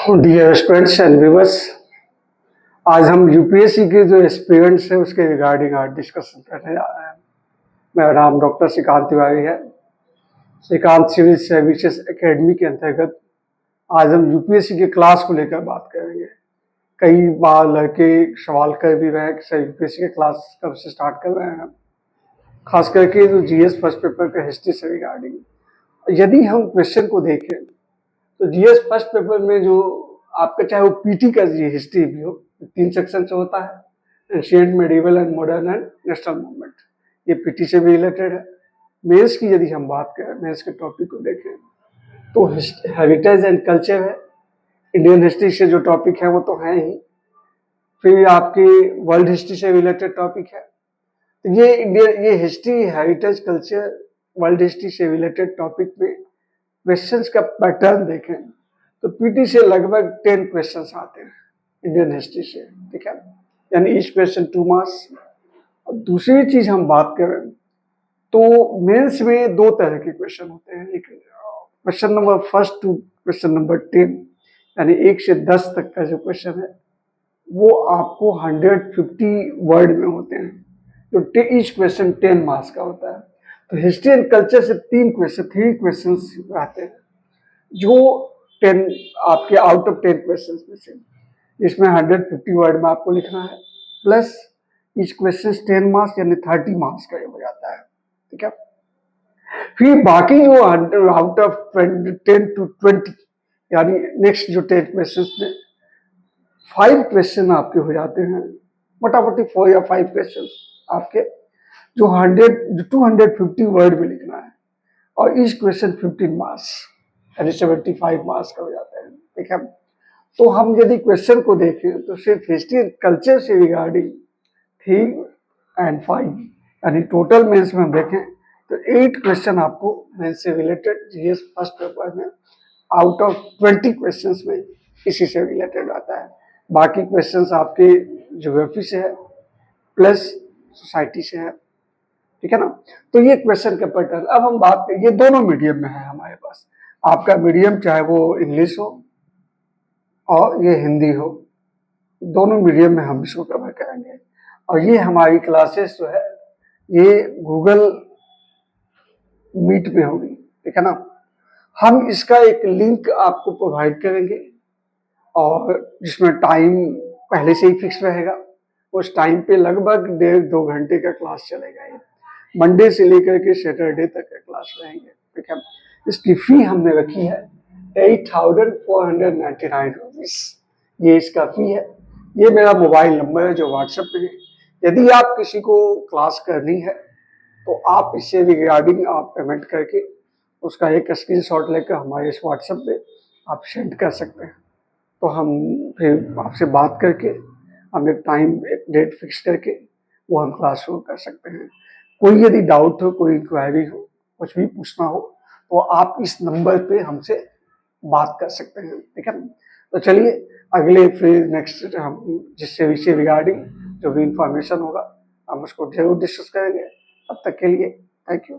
Dear students and viewers, आज हम UPSC के जो एस्पिरेंट्स है उसके रिगार्डिंग आज डिस्कशन करने जा रहे हैं। मेरा नाम डॉक्टर श्रीकांत तिवारी है। श्रीकांत सिविल सर्विसेज एकेडमी के अंतर्गत आज हम यूपीएससी के क्लास को लेकर बात करेंगे। कई बार लड़के सवाल कर भी रहे हैं कि सर यूपीएससी के क्लास कब से स्टार्ट कर रहे हैं, खास करके जो जीएस फर्स्ट पेपर का हिस्ट्री से रिगार्डिंग। यदि हम क्वेश्चन को देखें तो जीएस फर्स्ट पेपर में जो आपका चाहे वो पीटी का जी हिस्ट्री भी हो, 3 सेक्शन से होता है, ancient, medieval and modern and national movement. ये पीटी से भी रिलेटेड है। मेंस की यदि हम बात करें, मेंस के टॉपिक को देखें तो हेरिटेज एंड कल्चर है। इंडियन हिस्ट्री से जो टॉपिक है वो तो है ही, फिर आपकी वर्ल्ड हिस्ट्री से रिलेटेड टॉपिक है। तो ये history, heritage, culture, world history से रिलेटेड टॉपिक में क्वेश्चंस का पैटर्न देखें तो पीटी से लगभग 10 क्वेश्चंस आते हैं इंडियन हिस्ट्री से, ठीक है, यानी ईच क्वेश्चन 2 मार्क्स। और दूसरी चीज हम बात करें तो मेंस में 2 तरह के क्वेश्चन होते हैं। एक question number first to question number 10, यानी 1 से 10 तक का जो क्वेश्चन है वो आपको 150 वर्ड में होते हैं, तो ईच क्वेश्चन 10 मार्क्स का होता है। तो हिस्ट्री एंड कल्चर से 3 क्वेश्चंस आते हैं जो 10 आपके आउट ऑफ 10 क्वेश्चंस में से, इसमें 150 वर्ड में आपको लिखना है, प्लस ईच क्वेश्चन 10 मार्क्स यानी 30 मार्क्स का हो जाता है, ठीक है। फिर बाकी जो आउट ऑफ 10 to 20 यानी नेक्स्ट जो 10 क्वेश्चन में 5 क्वेश्चन आपके हो जाते हैं, मोटामोटी 4 या 5 क्वेश्चन आपके जो 250 वर्ड में लिखना है, और ईच क्वेश्चन 15 मार्क्स यानी 75 मार्क्स का हो जाता है, ठीक है। तो हम यदि क्वेश्चन को देखें तो सिर्फ हिस्ट्री एंड कल्चर से रिगार्डिंग 3 and 5 यानी टोटल मेंस में हम देखें तो 8 क्वेश्चन आपको मेंस से रिलेटेड जीएस फर्स्ट पेपर में आउट ऑफ 20 क्वेश्चंस में इसी से रिलेटेड आता है। बाकी क्वेश्चंस आपके ज्योग्राफी से है प्लस सोसाइटी से है, ठीक है ना। तो ये क्वेश्चन का पैटर्न। अब हम बात करें, ये दोनों मीडियम में है हमारे पास। आपका मीडियम चाहे वो इंग्लिश हो और ये हिंदी हो, दोनों मीडियम में हम इसको कवर करेंगे। और ये हमारी क्लासेस जो है ये गूगल मीट पे होगी, ठीक है ना। हम इसका एक लिंक आपको प्रोवाइड करेंगे और जिसमें टाइम पहले से ही फिक्स रहेगा। उस टाइम पे लगभग 1.5-2 घंटे का क्लास चलेगा। ये मंडे से लेकर के सैटरडे तक का क्लास रहेंगे, ठीक है। इसकी फी हमने रखी है 8,499 रुपीज, ये इसका फी है। ये मेरा मोबाइल नंबर है जो व्हाट्सएप पे है। यदि आप किसी को क्लास करनी है तो आप इससे रिगार्डिंग आप पेमेंट करके उसका एक स्क्रीनशॉट लेकर हमारे इस व्हाट्सएप पे आप सेंड कर सकते हैं। तो हम फिर आपसे बात करके हम एक टाइम, एक डेट फिक्स करके वो हम क्लास शुरू कर सकते हैं। कोई यदि डाउट हो, कोई इंक्वायरी हो, कुछ भी पूछना हो तो आप इस नंबर पे हमसे बात कर सकते हैं, ठीक है। तो चलिए अगले फिर नेक्स्ट हम जिससे विषय रिगार्डिंग जो भी इंफॉर्मेशन होगा हम उसको जरूर डिस्कस करेंगे। तब तक के लिए थैंक यू।